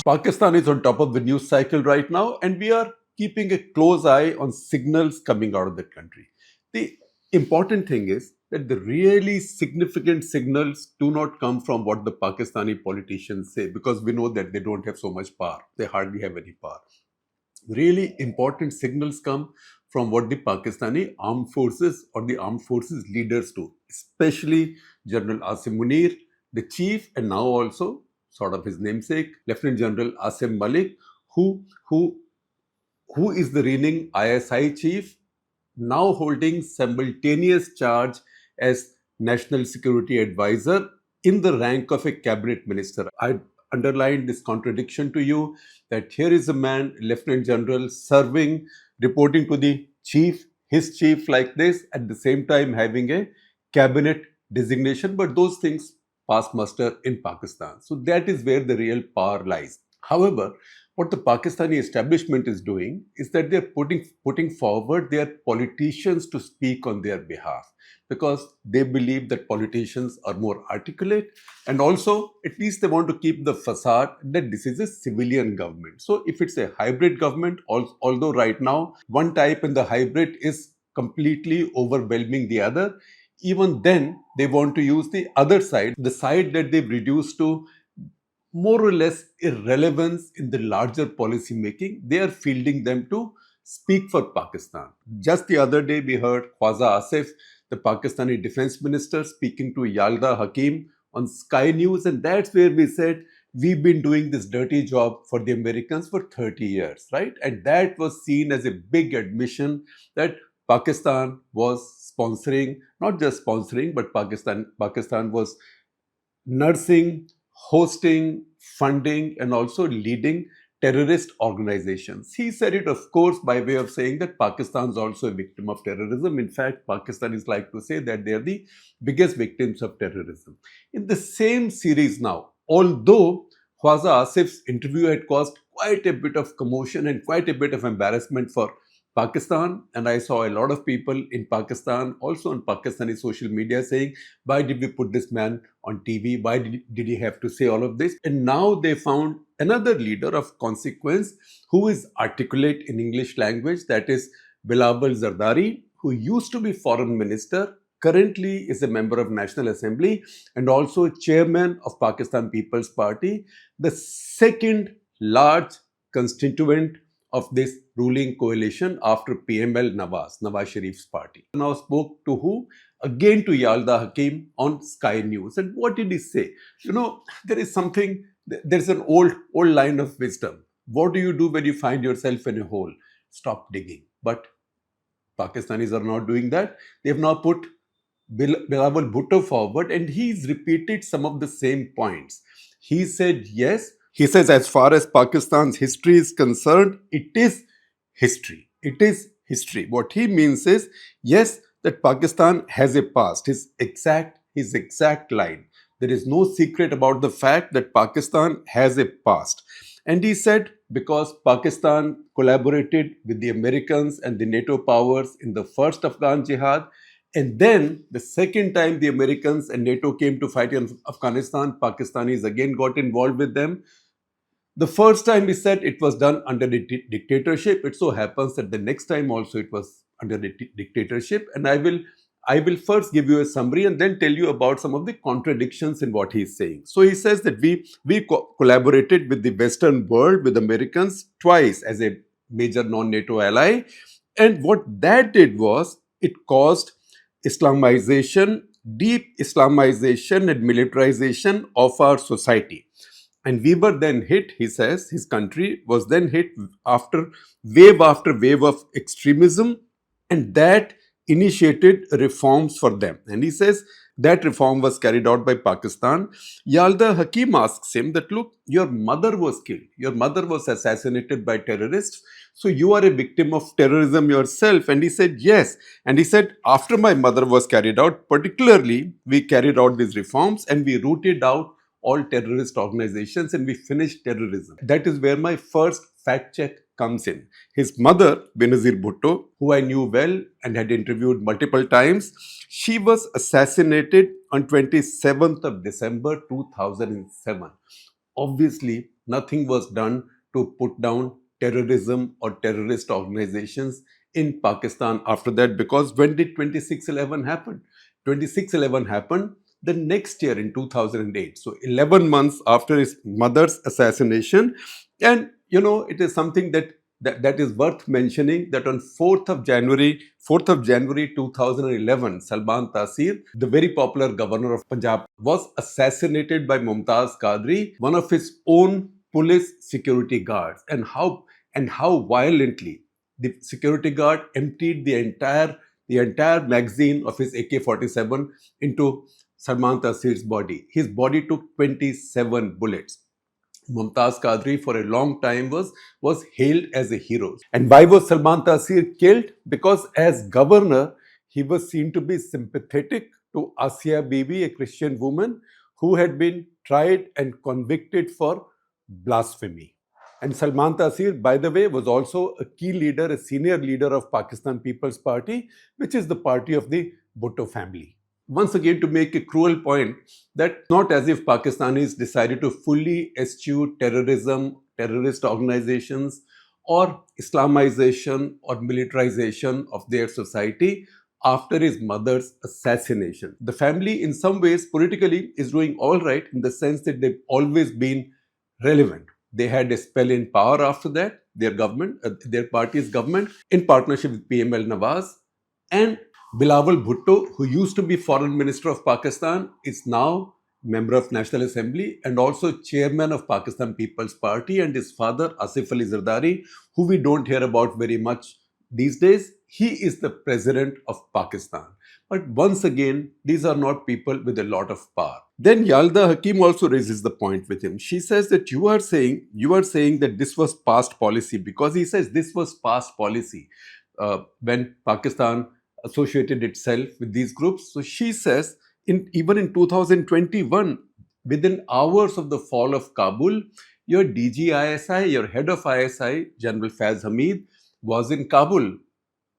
Pakistan is on top of the news cycle right now, and we are keeping a close eye on signals coming out of the country. The important thing is that the really significant signals do not come from what the Pakistani politicians say, because we know that they don't have so much power. They hardly have any power. Really important signals come from what the Pakistani armed forces or the armed forces leaders do, especially General Asim Munir, the chief, and now also sort of his namesake, Lieutenant General Asim Malik, who who who is the reigning ISI chief, now holding simultaneous charge as National Security Advisor in the rank of a cabinet minister. I underlined this contradiction to you, that here is a man, Lieutenant General, serving, reporting to the chief, his chief like this, at the same time having a cabinet designation, but those things pass muster in Pakistan. So that is where the real power lies. However, what the Pakistani establishment is doing is that they're putting forward their politicians to speak on their behalf, because they believe that politicians are more articulate, and also at least they want to keep the facade that this is a civilian government. So if it's a hybrid government, although right now one type in the hybrid is completely overwhelming the other, even then they want to use the other side, the side that they've reduced to more or less irrelevance in the larger policy making. They are fielding them to speak for Pakistan. Just the other day, we heard Khawaja Asif, the Pakistani defense minister, speaking to Yalda Hakim on Sky News, and that's where we said we've been doing this dirty job for the Americans for 30 years, right? And that was seen as a big admission that Pakistan was sponsoring, not just sponsoring, but Pakistan was nursing, hosting, funding, and also leading terrorist organizations. He said it, of course, by way of saying that Pakistan is also a victim of terrorism. In fact, Pakistanis like to say that they are the biggest victims of terrorism. In the same series now, although Khawaja Asif's interview had caused quite a bit of commotion and quite a bit of embarrassment for Pakistan, and I saw a lot of people in Pakistan, also on Pakistani social media, saying, why did we put this man on TV? Why did he have to say all of this? And now they found another leader of consequence who is articulate in English language, that is Bilawal Zardari, who used to be foreign minister, currently is a member of National Assembly and also chairman of Pakistan People's Party, the second large constituent of this ruling coalition after PML Nawaz Sharif's party. Now spoke to who? Again to Yalda Hakim on Sky News. And what did he say? You know, there's an old line of wisdom. What do you do when you find yourself in a hole? Stop digging. But Pakistanis are not doing that. They have now put Bilawal Bhutto forward, and he's repeated some of the same points. He said, yes. He says, as far as Pakistan's history is concerned, it is history. It is history. What he means is, yes, that Pakistan has a past. His exact line. There is no secret about the fact that Pakistan has a past. And he said, because Pakistan collaborated with the Americans and the NATO powers in the first Afghan jihad, and then the second time the Americans and NATO came to fight in Afghanistan, Pakistanis again got involved with them. The first time, he said, it was done under the dictatorship. It so happens that the next time also it was under the dictatorship. And I will first give you a summary and then tell you about some of the contradictions in what he's saying. So he says that we collaborated with the Western world, with Americans, twice as a major non-NATO ally. And what that did was, it caused Islamization, deep Islamization and militarization of our society. And we were then hit, he says, his country was then hit after wave of extremism, and that initiated reforms for them. And he says that reform was carried out by Pakistan. Yalda Hakim asks him that, look, your mother was killed. Your mother was assassinated by terrorists. So you are a victim of terrorism yourself. And he said, yes. And he said, after my mother was carried out, particularly, we carried out these reforms and we rooted out all terrorist organizations and we finished terrorism. That is where my first fact check comes in. His mother, Benazir Bhutto, who I knew well and had interviewed multiple times, she was assassinated on 27th of December 2007. Obviously, nothing was done to put down terrorism or terrorist organizations in Pakistan after that. Because when did 26/11 happen? 26/11 happened the next year in 2008. So 11 months after his mother's assassination. And it is something that is worth mentioning, that on 4th of January 2011, Salman Taseer, the very popular governor of Punjab, was assassinated by Mumtaz Qadri, one of his own police security guards. And how violently the security guard emptied the entire magazine of his AK-47 into Salman Taseer's body. His body took 27 bullets. Mumtaz Qadri for a long time was hailed as a hero. And why was Salman Taseer killed? Because as governor, he was seen to be sympathetic to Asiya Bibi, a Christian woman who had been tried and convicted for blasphemy. And Salman Taseer, by the way, was also a key leader, a senior leader of Pakistan People's Party, which is the party of the Bhutto family. Once again, to make a cruel point, that not as if Pakistanis decided to fully eschew terrorism, terrorist organizations, or Islamization or militarization of their society after his mother's assassination. The family, in some ways, politically, is doing all right, in the sense that they've always been relevant. They had a spell in power after that, their party's government, in partnership with PML Nawaz. And Bilawal Bhutto, who used to be Foreign Minister of Pakistan, is now member of National Assembly and also chairman of Pakistan People's Party. And his father, Asif Ali Zardari, who we don't hear about very much these days, he is the president of Pakistan. But once again, these are not people with a lot of power. Then Yalda Hakim also raises the point with him. She says that you are saying that this was past policy, because he says this was past policy when Pakistan associated itself with these groups. So she says, even in 2021, within hours of the fall of Kabul, your DG ISI, your head of ISI, General Faiz Hamid, was in Kabul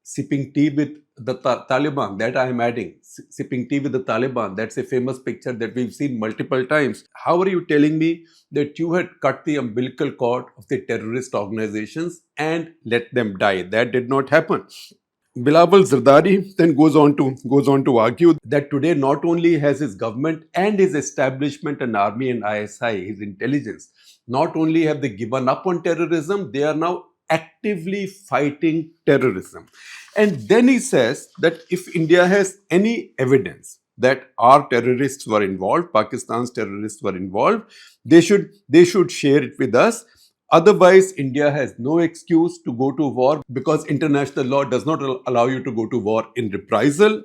sipping tea with the Taliban. That I am adding. Sipping tea with the Taliban. That's a famous picture that we've seen multiple times. How are you telling me that you had cut the umbilical cord of the terrorist organizations and let them die? That did not happen. Bilawal Zardari then goes on to argue that today not only has his government and his establishment and army and ISI, his intelligence, not only have they given up on terrorism, they are now actively fighting terrorism. And then he says that if India has any evidence that our terrorists were involved, Pakistan's terrorists were involved, they should share it with us. Otherwise, India has no excuse to go to war, because international law does not allow you to go to war in reprisal.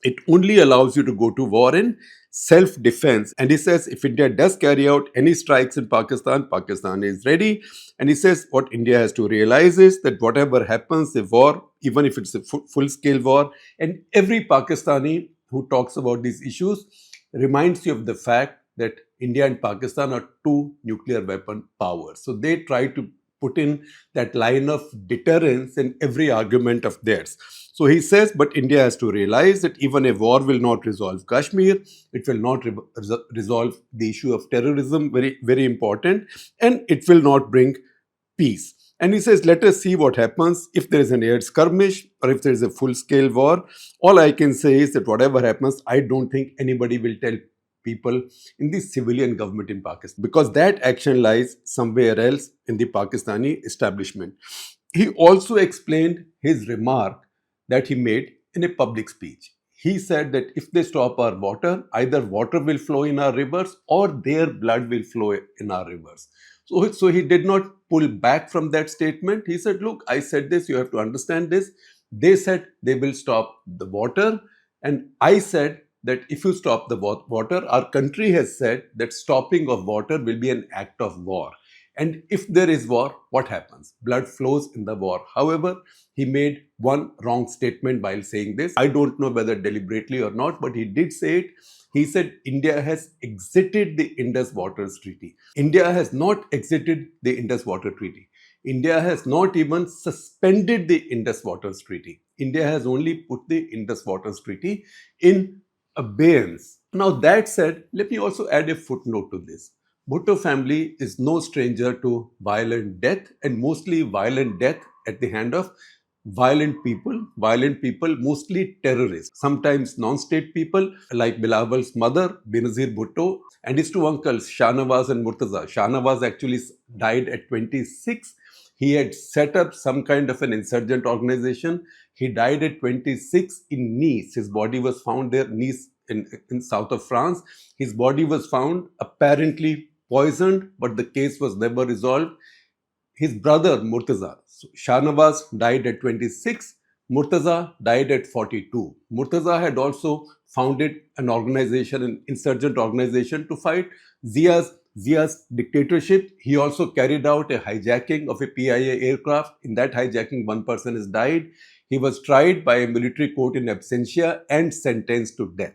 It only allows you to go to war in self-defense. And he says if India does carry out any strikes in Pakistan, Pakistan is ready. And he says what India has to realize is that whatever happens, a war, even if it's a full-scale war, and every Pakistani who talks about these issues reminds you of the fact that India and Pakistan are two nuclear weapon powers. So they try to put in that line of deterrence in every argument of theirs. So he says, but India has to realize that even a war will not resolve Kashmir. It will not resolve the issue of terrorism, very, very important, and it will not bring peace. And he says, let us see what happens if there is an air skirmish or if there is a full-scale war. All I can say is that whatever happens, I don't think anybody will tell people in the civilian government in Pakistan, because that action lies somewhere else in the Pakistani establishment. He also explained his remark that he made in a public speech. He said that if they stop our water, either water will flow in our rivers or their blood will flow in our rivers. So he did not pull back from that statement. He said, look, I said this, you have to understand this. They said they will stop the water, and I said that if you stop the water, our country has said that stopping of water will be an act of war. And if there is war, what happens? Blood flows in the war. However, he made one wrong statement while saying this. I don't know whether deliberately or not, but he did say it. He said India has exited the Indus Waters Treaty. India has not exited the Indus Water Treaty. India has not even suspended the Indus Waters Treaty. India has only put the Indus Waters Treaty in abeyance. Now, that said, let me also add a footnote to this. Bhutto family is no stranger to violent death, and mostly violent death at the hand of violent people, mostly terrorists, sometimes non-state people like Bilawal's mother, Benazir Bhutto, and his two uncles, Shahnawaz and Murtaza. Shahnawaz actually died at 26. He had set up some kind of an insurgent organization. He died at 26 in Nice. His body was found there, Nice in south of France. His body was found apparently poisoned, but the case was never resolved. His brother Murtaza, so Shahnawaz died at 26, Murtaza died at 42. Murtaza had also founded an organization, an insurgent organization to fight Zia's dictatorship. He also carried out a hijacking of a PIA aircraft. In that hijacking, one person has died. He was tried by a military court in absentia and sentenced to death.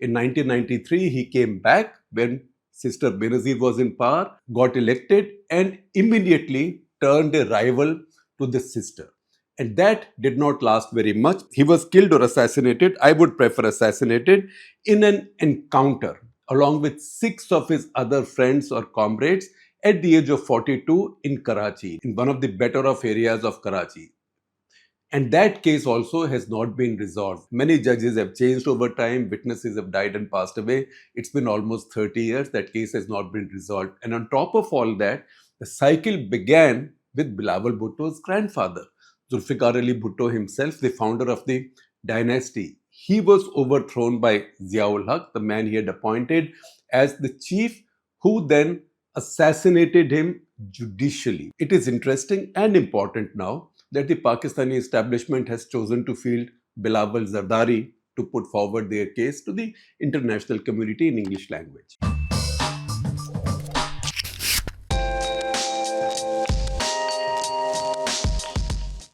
In 1993, he came back when Sister Benazir was in power, got elected, and immediately turned a rival to the sister. And that did not last very much. He was killed or assassinated, I would prefer assassinated, in an encounter along with 6 of his other friends or comrades at the age of 42 in Karachi, in one of the better off areas of Karachi. And that case also has not been resolved. Many judges have changed over time, witnesses have died and passed away. It's been almost 30 years, that case has not been resolved. And on top of all that, the cycle began with Bilawal Bhutto's grandfather, Zulfikar Ali Bhutto himself, the founder of the dynasty. He was overthrown by Ziaul Haq, the man he had appointed as the chief, who then assassinated him judicially. It is interesting and important now that the Pakistani establishment has chosen to field Bilawal Zardari to put forward their case to the international community in English language.